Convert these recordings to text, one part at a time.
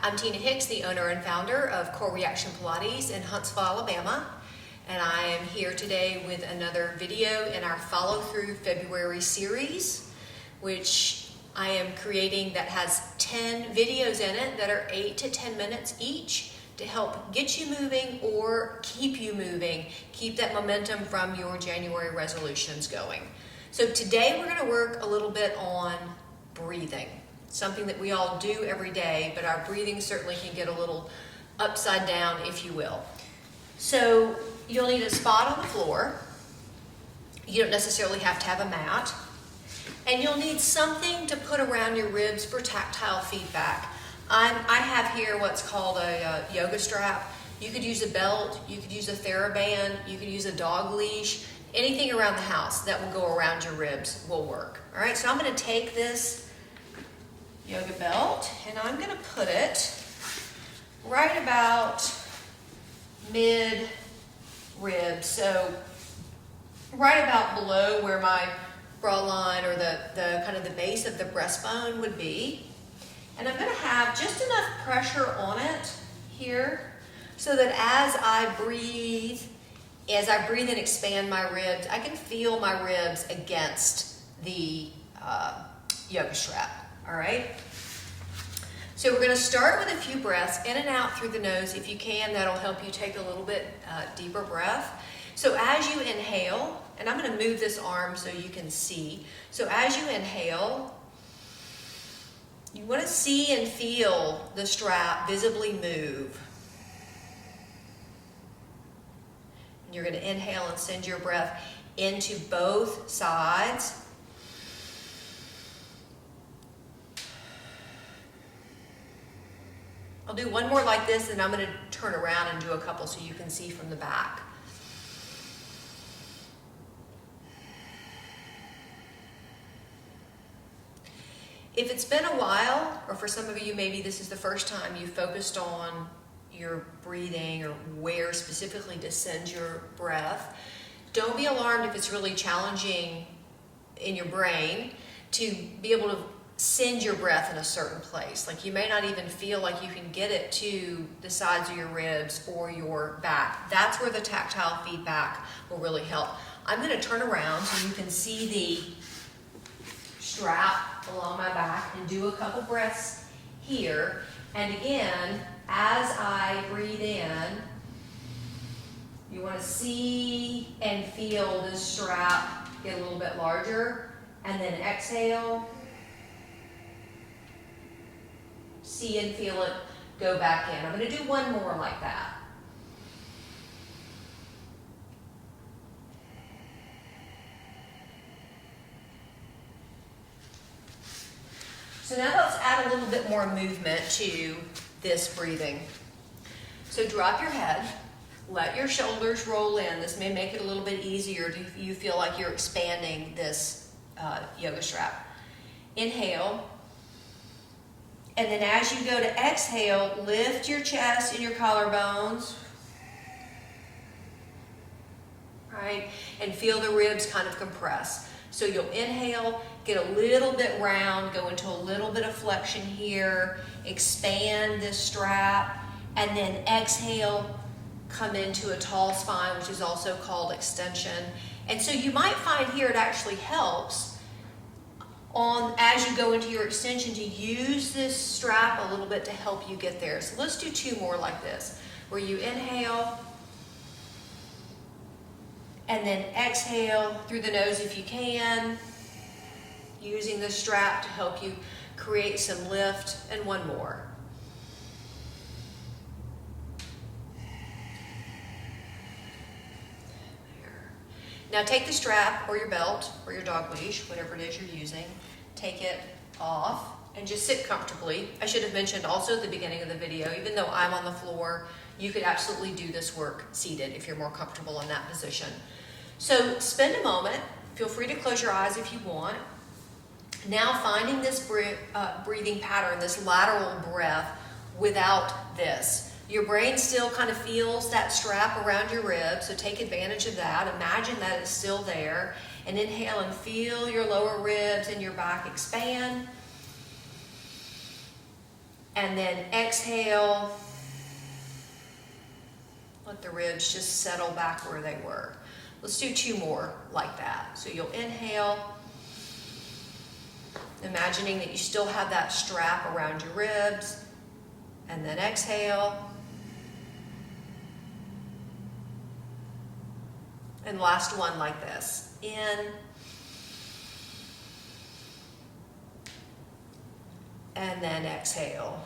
I'm Tina Hicks, the owner and founder of Core Reaction Pilates in Huntsville, Alabama. And I am here today with another video in our Follow Through February series, which I am creating that has 10 videos in it that are 8 to 10 minutes each to help get you moving or keep you moving, keep that momentum from your January resolutions going. So today we're going to work a little bit on breathing. Something that we all do every day, but our breathing certainly can get a little upside down, if you will. So you'll need a spot on the floor. You don't necessarily have to have a mat. And you'll need something to put around your ribs for tactile feedback. I have here what's called a yoga strap. You could use a belt, you could use a TheraBand, you could use a dog leash. Anything around the house that will go around your ribs will work. All right, so I'm going to take this yoga belt and I'm going to put it right about mid rib, so right about below where my bra line or the kind of the base of the breastbone would be. And I'm going to have just enough pressure on it here so that as I breathe and expand my ribs, I can feel my ribs against the yoga strap. All right, so we're going to start with a few breaths in and out through the nose. If you can, that'll help you take a little bit deeper breath. So as you inhale, and I'm going to move this arm so you can see. So as you inhale, you want to see and feel the strap visibly move. And you're going to inhale and send your breath into both sides. I'll do one more like this, and I'm going to turn around and do a couple so you can see from the back. If it's been a while, or for some of you maybe this is the first time you focused on your breathing or where specifically to send your breath, don't be alarmed if it's really challenging in your brain to be able to send your breath in a certain place. Like you may not even feel like you can get it to the sides of your ribs or your back. That's where the tactile feedback will really help. I'm going to turn around so you can see the strap along my back and do a couple breaths here. And again, as I breathe in, you want to see and feel this strap get a little bit larger, and then exhale. See and feel it go back in. I'm going to do one more like that. So now let's add a little bit more movement to this breathing. So drop your head, let your shoulders roll in. This may make it a little bit easier if you feel like you're expanding this yoga strap. Inhale. And then as you go to exhale, lift your chest and your collarbones, right? And feel the ribs kind of compress. So you'll inhale, get a little bit round, go into a little bit of flexion here, expand this strap, and then exhale, come into a tall spine, which is also called extension. And so you might find here it actually helps as you go into your extension to use this strap a little bit to help you get there. So let's do two more like this, where you inhale and then exhale through the nose if you can, using the strap to help you create some lift, and one more. Now take the strap or your belt or your dog leash, whatever it is you're using, take it off and just sit comfortably. I should have mentioned also at the beginning of the video, even though I'm on the floor, you could absolutely do this work seated if you're more comfortable in that position. So spend a moment, feel free to close your eyes if you want. Now finding this breathing pattern, this lateral breath without this. Your brain still kind of feels that strap around your ribs, so take advantage of that. Imagine that it's still there. And inhale and feel your lower ribs and your back expand. And then exhale. Let the ribs just settle back where they were. Let's do 2 more like that. So you'll inhale, imagining that you still have that strap around your ribs, and then exhale. And last one like this. In, and then exhale.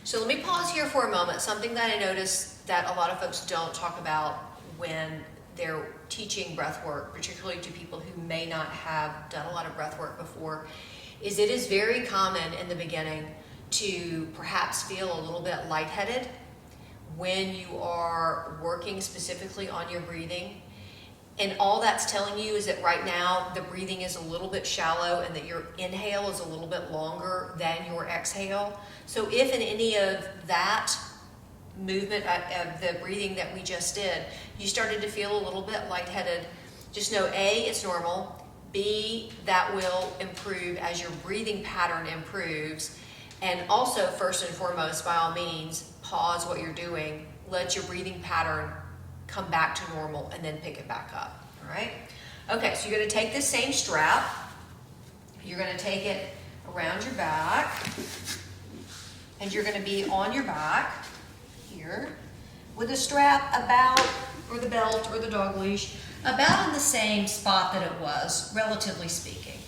So let me pause here for a moment. Something that I noticed that a lot of folks don't talk about when they're teaching breath work, particularly to people who may not have done a lot of breath work before, is it is very common in the beginning to perhaps feel a little bit lightheaded when you are working specifically on your breathing. And all that's telling you is that right now the breathing is a little bit shallow and that your inhale is a little bit longer than your exhale. So if in any of that movement of the breathing that we just did, you started to feel a little bit lightheaded, just know A, it's normal. B, that will improve as your breathing pattern improves. And also, first and foremost, by all means, pause what you're doing. Let your breathing pattern come back to normal and then pick it back up, all right? Okay, so you're gonna take this same strap, you're gonna take it around your back, and you're gonna be on your back here with the strap about, or the belt or the dog leash, about in the same spot that it was, relatively speaking.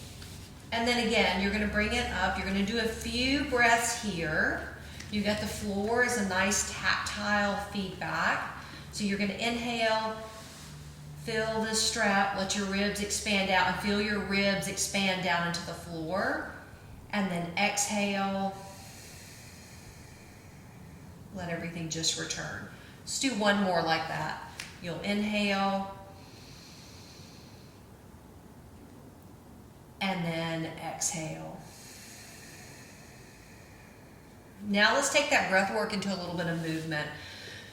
And then again, you're gonna bring it up, you're gonna do a few breaths here. You got the floor as a nice tactile feedback. So you're gonna inhale, feel this strap, let your ribs expand out and feel your ribs expand down into the floor. And then exhale, let everything just return. Let's do 1 more like that. You'll inhale, and then exhale. Now let's take that breath work into a little bit of movement.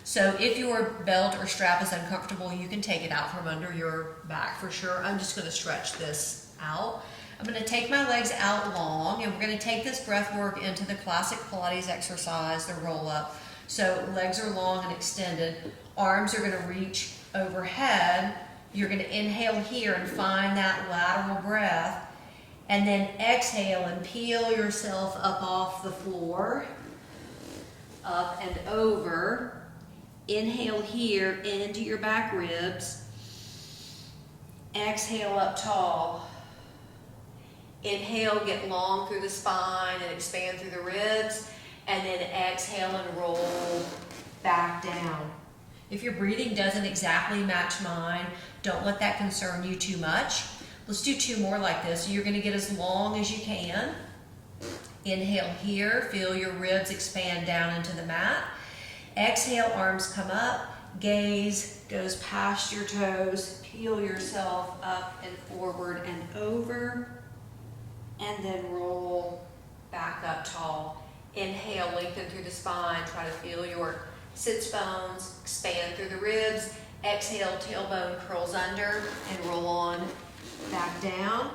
So if your belt or strap is uncomfortable, you can take it out from under your back for sure. I'm just gonna stretch this out. I'm gonna take my legs out long, and we're gonna take this breath work into the classic Pilates exercise, the roll up. So legs are long and extended. Arms are gonna reach overhead. You're gonna inhale here and find that lateral breath. And then exhale and peel yourself up off the floor, up and over. Inhale here into your back ribs. Exhale up tall. Inhale, get long through the spine and expand through the ribs. And then exhale and roll back down. If your breathing doesn't exactly match mine, don't let that concern you too much. Let's do 2 more like this. So you're gonna get as long as you can. Inhale here, feel your ribs expand down into the mat. Exhale, arms come up, gaze goes past your toes, peel yourself up and forward and over, and then roll back up tall. Inhale, lengthen through the spine, try to feel your sits bones expand through the ribs. Exhale, tailbone curls under and roll on back down.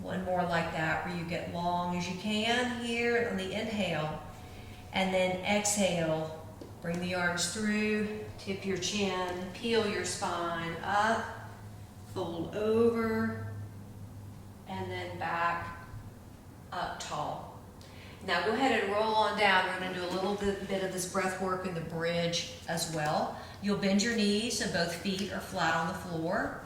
1 more like that where you get long as you can here on the inhale. And then exhale, bring the arms through, tip your chin, peel your spine up, fold over, and then back up tall. Now go ahead and roll on down. We're going to do a little bit of this breath work in the bridge as well. You'll bend your knees so both feet are flat on the floor.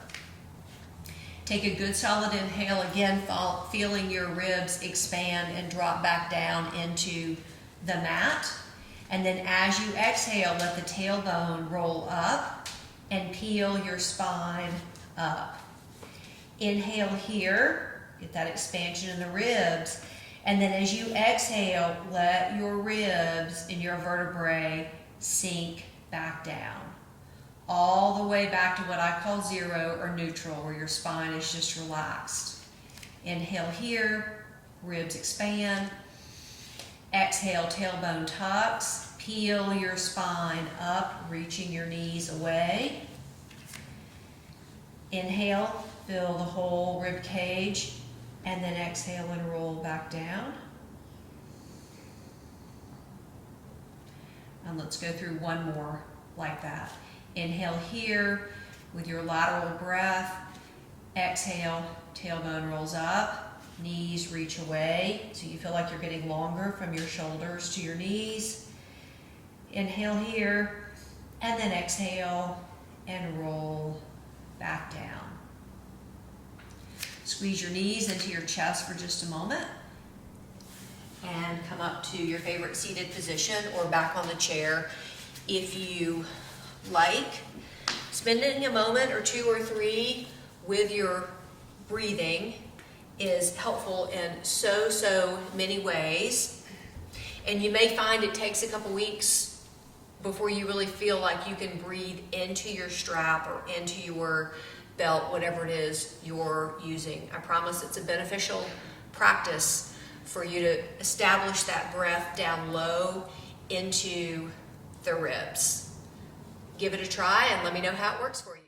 Take a good solid inhale, again feeling your ribs expand and drop back down into the mat. And then as you exhale, let the tailbone roll up and peel your spine up. Inhale here, get that expansion in the ribs. And then as you exhale, let your ribs and your vertebrae sink back down. All the way back to what I call 0 or neutral, where your spine is just relaxed. Inhale here, ribs expand. Exhale, tailbone tucks. Peel your spine up, reaching your knees away. Inhale, fill the whole rib cage. and then exhale and roll back down. And let's go through one more like that. Inhale here with your lateral breath. Exhale, tailbone rolls up, knees reach away, so you feel like you're getting longer from your shoulders to your knees. Inhale here, and then exhale and roll back down. Squeeze your knees into your chest for just a moment. And come up to your favorite seated position or back on the chair if you like. Spending a moment or two or three with your breathing is helpful in so many ways. And you may find it takes a couple weeks before you really feel like you can breathe into your strap or into your belt, whatever it is you're using. I promise it's a beneficial practice for you to establish that breath down low into the ribs. Give it a try and let me know how it works for you.